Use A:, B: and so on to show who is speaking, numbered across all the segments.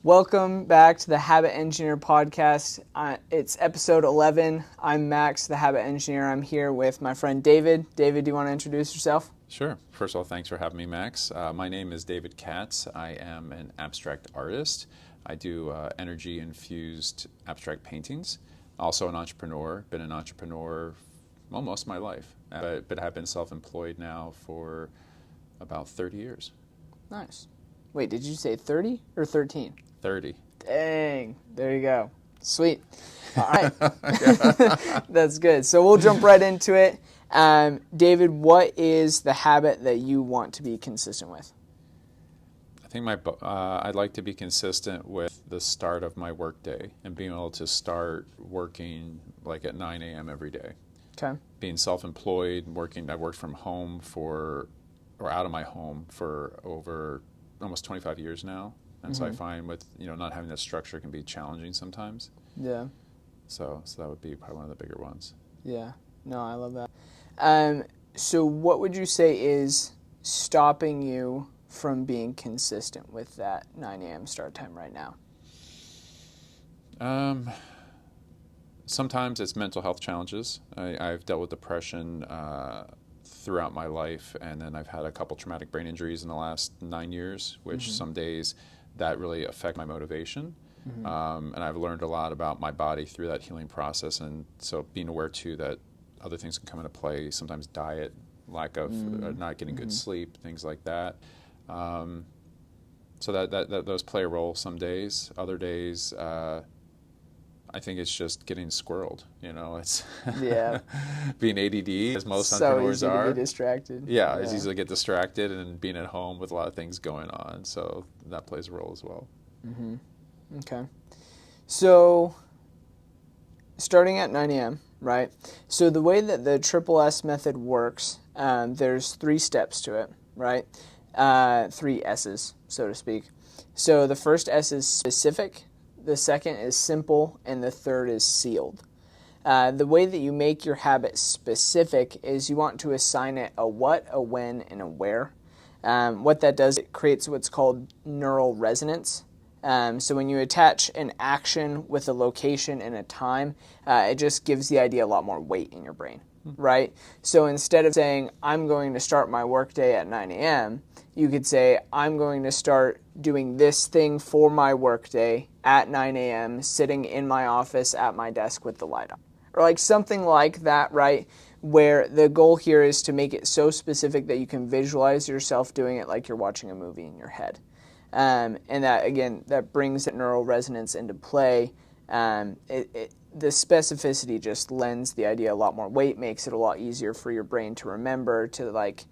A: Welcome back to the Habit Engineer podcast. It's episode 11. I'm Max, the Habit Engineer. I'm here with my friend David. David, do you want to introduce yourself?
B: Sure. First of all, thanks for having me, Max. My name is David Katz. I am an abstract artist. I do energy-infused abstract paintings. Also an entrepreneur. Been an entrepreneur most of my life, but have been self-employed now for about 30 years.
A: Nice. Wait, did you say 30 or 13?
B: 30.
A: Dang. There you go. Sweet. All right. That's good. So we'll jump right into it. David, what is the habit that you want to be consistent with?
B: I think I'd like to be consistent with the start of my workday and being able to start working like at 9 a.m. every day.
A: Okay.
B: Being self-employed, I worked from home out of my home for over almost 25 years now. And so I find with, not having that structure can be challenging sometimes.
A: Yeah.
B: So that would be probably one of the bigger ones.
A: Yeah. No, I love that. So what would you say is stopping you from being consistent with that 9 a.m. start time right now?
B: Sometimes it's mental health challenges. I've dealt with depression throughout my life, and then I've had a couple traumatic brain injuries in the last 9 years, which some days that really affect my motivation. And I've learned a lot about my body through that healing process, and so being aware too that other things can come into play, sometimes diet, lack of not getting good sleep, things like that. So that those play a role some days. Other days, I think it's just getting squirreled. It's being ADD, as most entrepreneurs are.
A: So easy to be distracted.
B: Yeah, it's easy to get distracted and being at home with a lot of things going on. So that plays a role as well.
A: Okay. So starting at 9 a.m., right? So the way that the Triple S method works, there's 3 steps to it, right? 3 S's, so to speak. So the first S is specific, the second is simple, and the third is sealed. The way that you make your habit specific is you want to assign it a what, a when, and a where. What that does, it creates what's called neural resonance. So when you attach an action with a location and a time, it just gives the idea a lot more weight in your brain, right? So instead of saying, I'm going to start my workday at 9 a.m., you could say, I'm going to start doing this thing for my workday at 9 a.m., sitting in my office at my desk with the light on. Or like something like that, right? Where the goal here is to make it so specific that you can visualize yourself doing it like you're watching a movie in your head. And that, again, that brings that neural resonance into play. The specificity just lends the idea a lot more weight, makes it a lot easier for your brain to remember, to like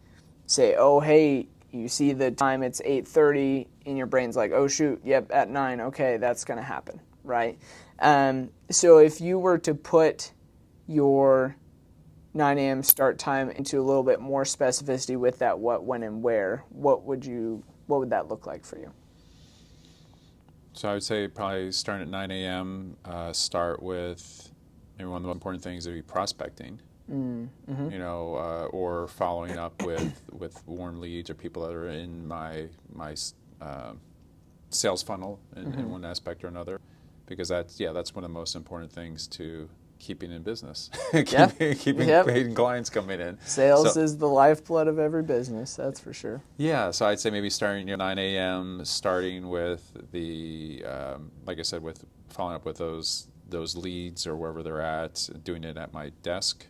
A: say, oh, hey, you see the time, it's 8:30, and your brain's like, oh, shoot, yep, at 9, okay, that's going to happen, right? So if you were to put your 9 a.m. start time into a little bit more specificity with that what, when, and where, what would that look like for you?
B: So I would say probably starting at 9 a.m., start with maybe one of the most important things would be prospecting. Or following up with warm leads or people that are in my sales funnel in one aspect or another, because that's one of the most important things to keeping in business, keeping paying clients coming in.
A: Sales is the lifeblood of every business, that's for sure.
B: Yeah, so I'd say maybe starting 9 a.m., starting with the, like I said, with following up with those leads or wherever they're at, doing it at my desk.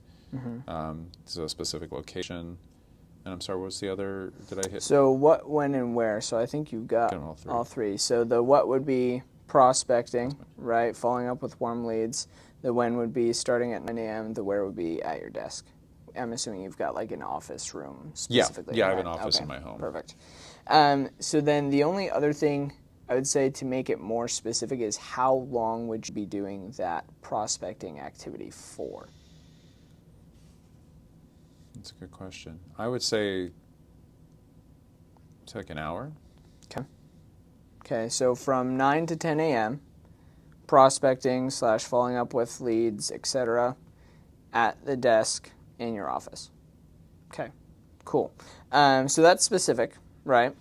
B: So a specific location. And I'm sorry, what was the other, did I hit?
A: So what, when, and where. So I think you've got all three. So the what would be prospecting, right? Following up with warm leads. The when would be starting at 9 a.m. The where would be at your desk. I'm assuming you've got like an office room specifically.
B: Yeah, I have an office in my home.
A: Perfect. So then the only other thing I would say to make it more specific is how long would you be doing that prospecting activity for?
B: That's a good question. I would say it's like an hour.
A: Okay, so from 9 to 10 a.m., prospecting / following up with leads, etc., at the desk in your office. Okay, cool. So that's specific, right?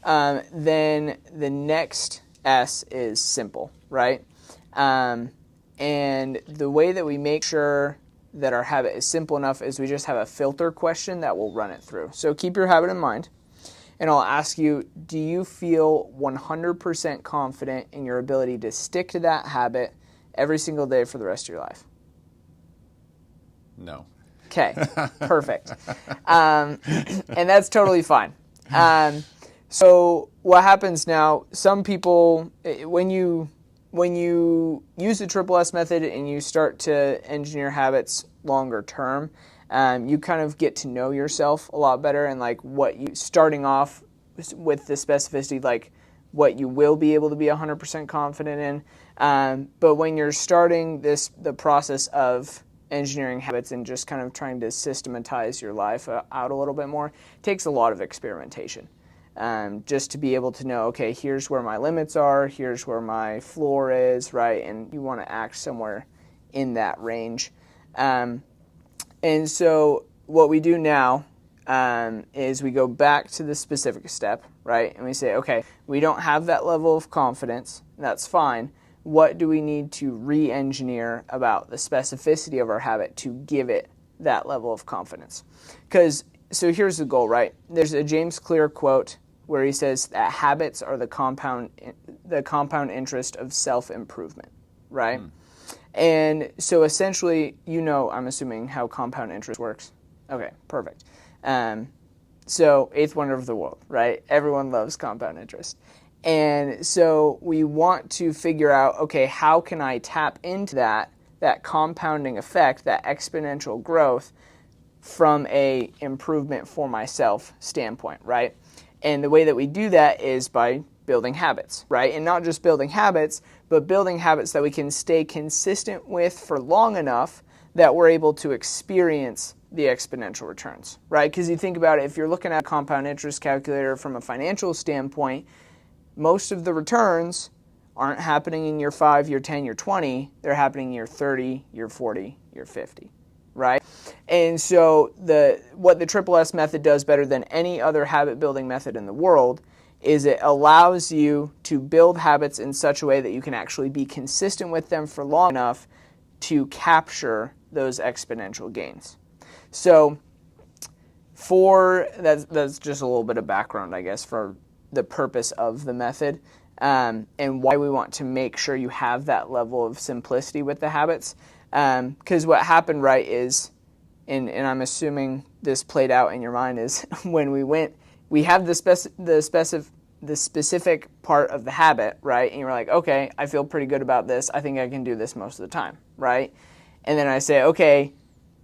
A: Then the next S is simple, right? And the way that we make sure that our habit is simple enough is we just have a filter question that will run it through. So keep your habit in mind, and I'll ask you, do you feel 100% confident in your ability to stick to that habit every single day for the rest of your life?
B: No.
A: Okay, perfect. And that's totally fine. So what happens now, some people, when you use the Triple S method and you start to engineer habits longer term, you kind of get to know yourself a lot better, and like starting off with the specificity, like what you will be able to be 100% confident in. But when you're starting the process of engineering habits and just kind of trying to systematize your life out a little bit more, it takes a lot of experimentation. Just to be able to know, okay, here's where my limits are, here's where my floor is, right? And you want to act somewhere in that range. And so what we do now is we go back to the specific step, right? And we say, okay, we don't have that level of confidence. That's fine. What do we need to re-engineer about the specificity of our habit to give it that level of confidence? So here's the goal, right? There's a James Clear quote where he says that habits are the compound interest of self-improvement, right? And so essentially, I'm assuming how compound interest works. Okay, perfect. So eighth wonder of the world, right? Everyone loves compound interest. And so we want to figure out, okay, how can I tap into that compounding effect, that exponential growth from a improvement for myself standpoint, right? And the way that we do that is by building habits, right? And not just building habits, but building habits that we can stay consistent with for long enough that we're able to experience the exponential returns, right? Because you think about it, if you're looking at a compound interest calculator from a financial standpoint, most of the returns aren't happening in year 5, year 10, year 20. They're happening in year 30, year 40, year 50, right? And so what the Triple S method does better than any other habit building method in the world is it allows you to build habits in such a way that you can actually be consistent with them for long enough to capture those exponential gains. So that's just a little bit of background, I guess, for the purpose of the method, and why we want to make sure you have that level of simplicity with the habits. Because what happened, right, is, and I'm assuming this played out in your mind, is when we have the specific part of the habit, right, and you're like, okay, I feel pretty good about this. I think I can do this most of the time, right? And then I say, okay,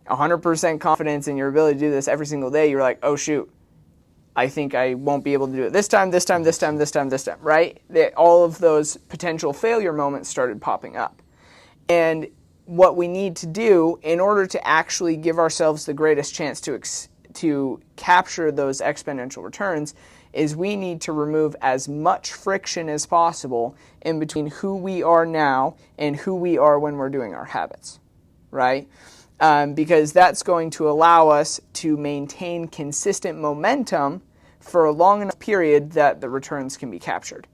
A: 100% confidence in your ability to do this every single day. You're like, oh shoot, I think I won't be able to do it this time, right? All of those potential failure moments started popping up. And what we need to do in order to actually give ourselves the greatest chance to capture those exponential returns is we need to remove as much friction as possible in between who we are now and who we are when we're doing our habits, right? Because that's going to allow us to maintain consistent momentum for a long enough period that the returns can be captured.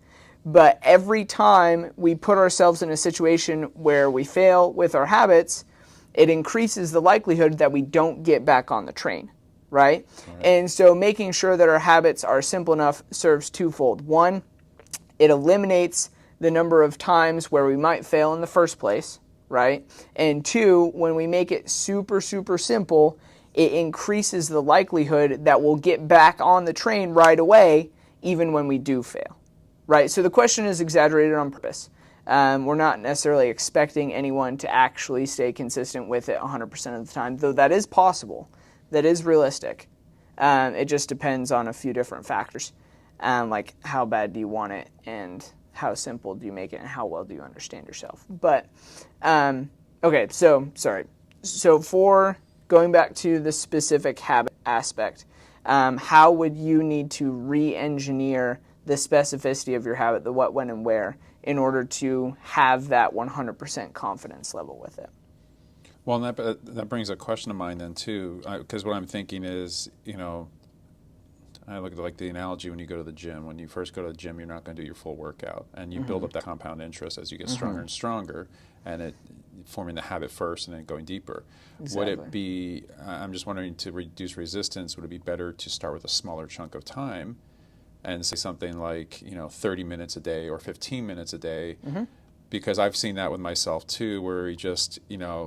A: But every time we put ourselves in a situation where we fail with our habits, it increases the likelihood that we don't get back on the train, right? And so making sure that our habits are simple enough serves twofold. One, it eliminates the number of times where we might fail in the first place, right? And two, when we make it super, super simple, it increases the likelihood that we'll get back on the train right away, even when we do fail, right? So the question is exaggerated on purpose. We're not necessarily expecting anyone to actually stay consistent with it 100% of the time, though that is possible. That is realistic. It just depends on a few different factors, like how bad do you want it and how simple do you make it and how well do you understand yourself. But, okay, so for going back to the specific habit aspect, how would you need to re-engineer the specificity of your habit, the what, when, and where, in order to have that 100% confidence level with it?
B: Well, that brings a question to mind then too, because what I'm thinking is, I look at like the analogy when you go to the gym. When you first go to the gym, you're not going to do your full workout, and you build up that compound interest as you get stronger and stronger, and it forming the habit first and then going deeper.
A: Exactly.
B: Would it be? I'm just wondering, to reduce resistance, would it be better to start with a smaller chunk of time, and say something like 30 minutes a day or 15 minutes a day? Because I've seen that with myself too, where you just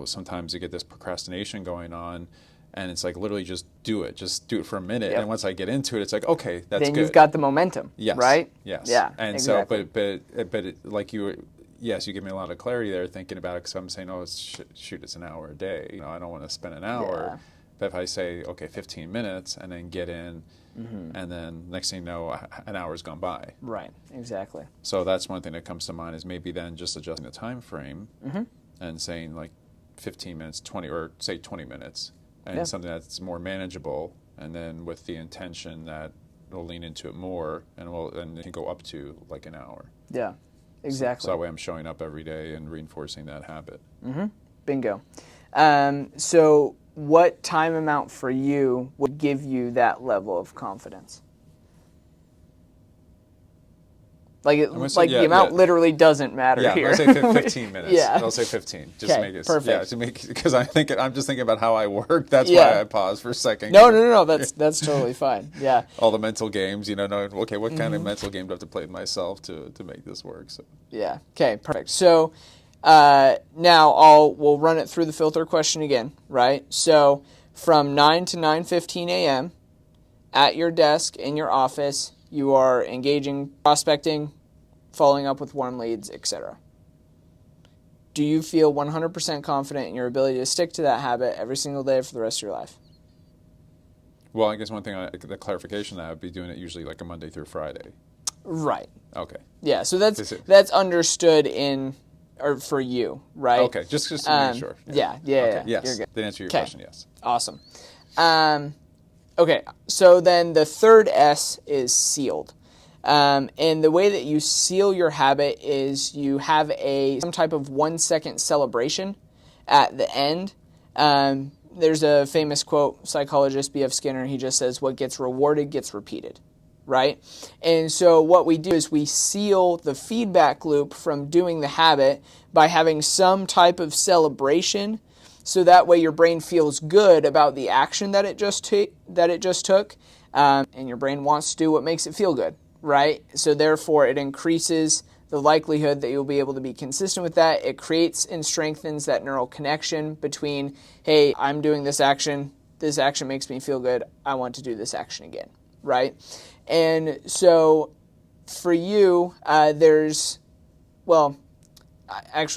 B: sometimes you get this procrastination going on. And it's like literally just do it for a minute.
A: Yep.
B: And once I get into it, it's like, okay, that's
A: then
B: good.
A: you've got the momentum,
B: Yes.
A: right?
B: Yes.
A: Yeah.
B: And
A: exactly.
B: like yes, you give me a lot of clarity there thinking about it, because I'm saying, oh, it's an hour a day. I don't want to spend an hour.
A: Yeah.
B: But if I say, okay, 15 minutes and then get in, and then next thing you know, an hour's gone by.
A: Right. Exactly.
B: So that's one thing that comes to mind, is maybe then just adjusting the time frame and saying like 15 minutes, 20, or say 20 minutes. And something that's more manageable, and then with the intention that we'll lean into it more, and it can go up to like an hour.
A: Yeah, exactly.
B: So that way I'm showing up every day and reinforcing that habit.
A: Bingo. So what time amount for you would give you that level of confidence? Like the amount literally doesn't matter here.
B: Let's say 15 minutes.
A: Yeah.
B: I'll say 15. Just
A: Okay,
B: make it.
A: perfect.
B: Yeah, because I'm just thinking about how I work. That's why I pause for a second.
A: No. That's totally fine. Yeah.
B: All the mental games, knowing, okay, what kind of mental game do I have to play with myself to make this work? So.
A: Yeah. Okay. Perfect. So now we'll run it through the filter question again, right? So from 9 to 9:15 a.m. at your desk in your office, you are engaging, prospecting, following up with warm leads, etc. Do you feel 100% confident in your ability to stick to that habit every single day for the rest of your life?
B: Well, I guess one thing, the clarification, that I would be doing it usually like a Monday through Friday.
A: Right.
B: Okay.
A: Yeah, so that's understood for you, right?
B: Okay, just to make sure.
A: Yeah.
B: Okay. Yes.
A: You're good.
B: To answer your question, yes.
A: Awesome. Okay, so then the third S is sealed. And the way that you seal your habit is you have some type of 1 second celebration at the end. There's a famous quote, psychologist B.F. Skinner, he just says, what gets rewarded gets repeated, right? And so what we do is we seal the feedback loop from doing the habit by having some type of celebration. So that way your brain feels good about the action that it just took, and your brain wants to do what makes it feel good, right? So therefore it increases the likelihood that you'll be able to be consistent with that. It creates and strengthens that neural connection between, hey, I'm doing this action makes me feel good, I want to do this action again, right? And so for you, actually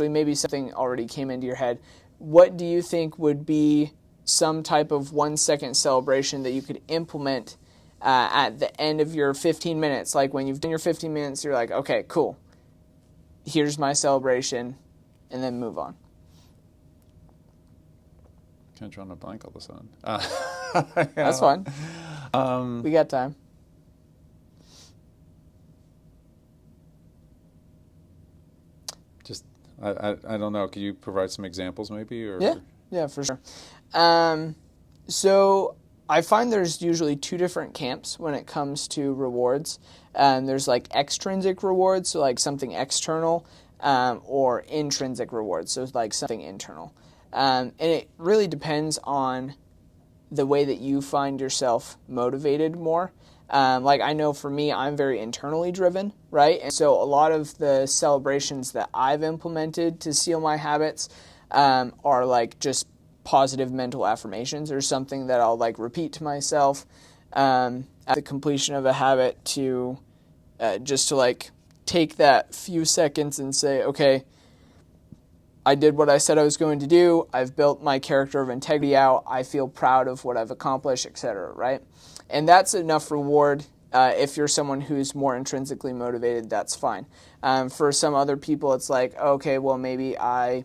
A: maybe something already came into your head. What do you think would be some type of 1 second celebration that you could implement at the end of your 15 minutes? Like when you've done your 15 minutes, you're like, okay, cool. Here's my celebration, and then move on.
B: Can't draw on a blank all of a sudden.
A: That's fine. We got time.
B: I don't know. Could you provide some examples maybe? Or?
A: Yeah, for sure. So I find there's usually two different camps when it comes to rewards. There's like extrinsic rewards, so like something external, or intrinsic rewards, so like something internal. And it really depends on the way that you find yourself motivated more. Like I know for me, I'm very internally driven, right? And so a lot of the celebrations that I've implemented to seal my habits are like just positive mental affirmations, or something that I'll like repeat to myself at the completion of a habit to just to like take that few seconds and say, okay, I did what I said I was going to do. I've built my character of integrity out. I feel proud of what I've accomplished, etc., right? And that's enough reward. If you're someone who's more intrinsically motivated, that's fine. For some other people, it's like, okay, well, maybe I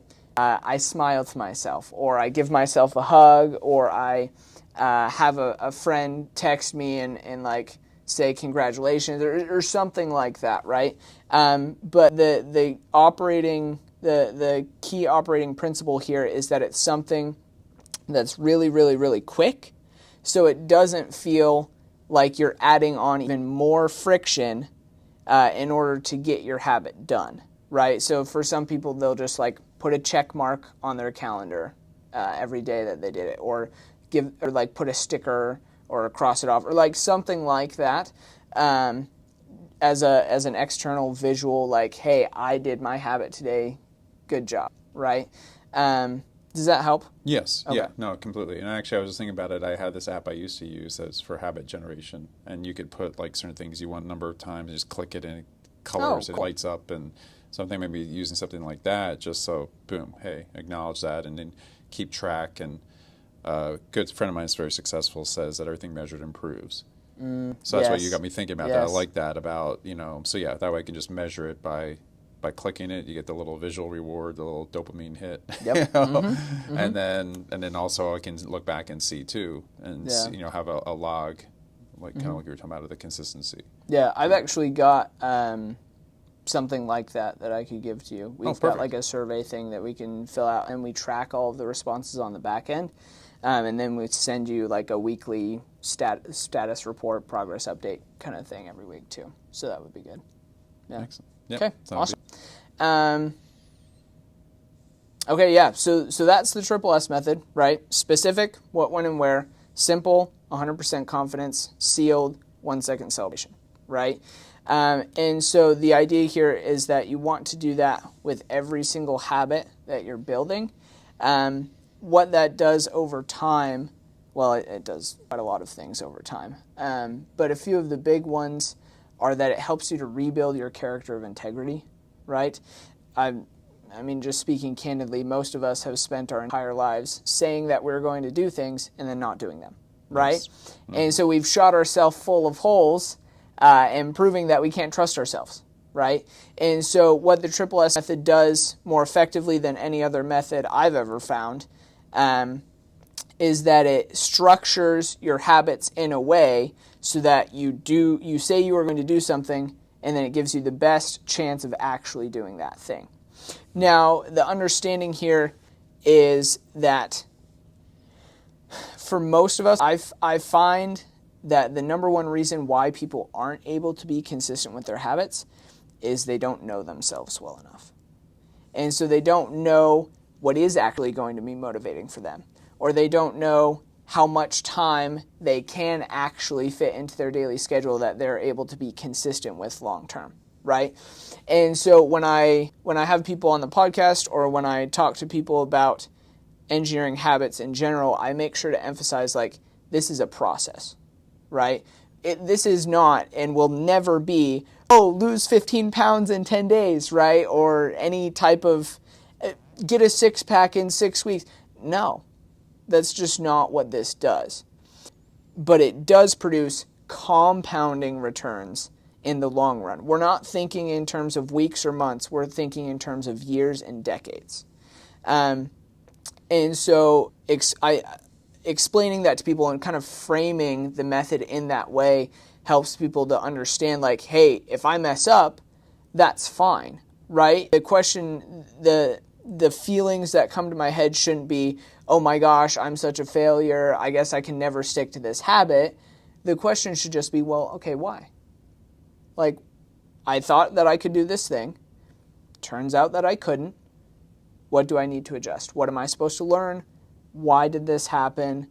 A: smile to myself, or I give myself a hug, or I have a friend text me and like say congratulations, or something like that, right? But the key operating principle here is that it's something that's really, really, really quick, so it doesn't feel like you're adding on even more friction in order to get your habit done, right? So for some people, they'll just like put a check mark on their calendar every day that they did it, or like put a sticker or cross it off, or like something like that, as an external visual, like, hey, I did my habit today, good job, right? Does that help?
B: Yes.
A: Okay.
B: Yeah. No, completely. And actually, I was just thinking about it. I had this app I used to use that's for habit generation, and you could put like certain things you want a number of times, and just click it, and it colors,
A: cool.
B: it lights up, and something maybe using something like that, just so boom, hey, acknowledge that, and then keep track. And a good friend of mine is very successful, says that everything measured improves. So that's what you got me thinking about that. I like that about, so yeah, that way I can just measure it by clicking it. You get the little visual reward, the little dopamine hit.
A: Yep.
B: And then also I can look back and see too, and have a log, like kind of like you were talking about, of the consistency.
A: Yeah, I've actually got something like that I could give to you. We've got like a survey thing that we can fill out, and we track all of the responses on the back end. And then we send you like a weekly status report, progress update kind of thing every week too. So that would be good. Yeah.
B: Excellent. Yep.
A: Okay. Awesome. Okay. Yeah. So that's the Triple S method, right? Specific, what, when, and where. Simple, 100% confidence. Sealed, 1 second celebration, right? And so the idea here is that you want to do that with every single habit that you're building. What that does over time, well, it does quite a lot of things over time. But a few of the big ones are that it helps you to rebuild your character of integrity, right? I mean, just speaking candidly, most of us have spent our entire lives saying that we're going to do things and then not doing them, right? Yes. Mm-hmm. And so we've shot ourselves full of holes and proving that we can't trust ourselves, right? And so what the Triple S method does more effectively than any other method I've ever found is that it structures your habits in a way so that you say you are going to do something, and then it gives you the best chance of actually doing that thing. Now, the understanding here is that for most of us, I find that the number one reason why people aren't able to be consistent with their habits is they don't know themselves well enough. And so they don't know what is actually going to be motivating for them, or they don't know how much time they can actually fit into their daily schedule that they're able to be consistent with long term, right? And so when I have people on the podcast, or when I talk to people about engineering habits in general, I make sure to emphasize, like, this is a process, right? This is not and will never be, lose 15 pounds in 10 days, right? Or any type of get a six-pack in 6 weeks. No, that's just not what this does. But it does produce compounding returns in the long run. We're not thinking in terms of weeks or months. We're thinking in terms of years and decades. And so explaining that to people and kind of framing the method in that way helps people to understand, like, hey, if I mess up, that's fine, right? The question, the feelings that come to my head shouldn't be, oh my gosh, I'm such a failure, I guess I can never stick to this habit. The question should just be, well, okay, why? Like, I thought that I could do this thing. Turns out that I couldn't. What do I need to adjust? What am I supposed to learn? Why did this happen?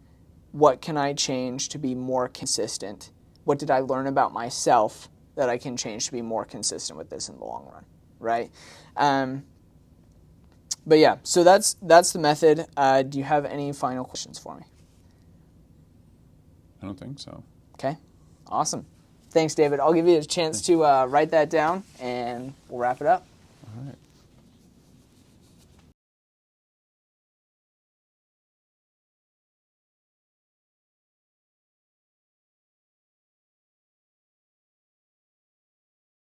A: What can I change to be more consistent? What did I learn about myself that I can change to be more consistent with this in the long run, right? But yeah, so that's the method. Do you have any final questions for me?
B: I don't think so.
A: Okay, awesome. Thanks, David. I'll give you a chance to write that down, and we'll wrap it up.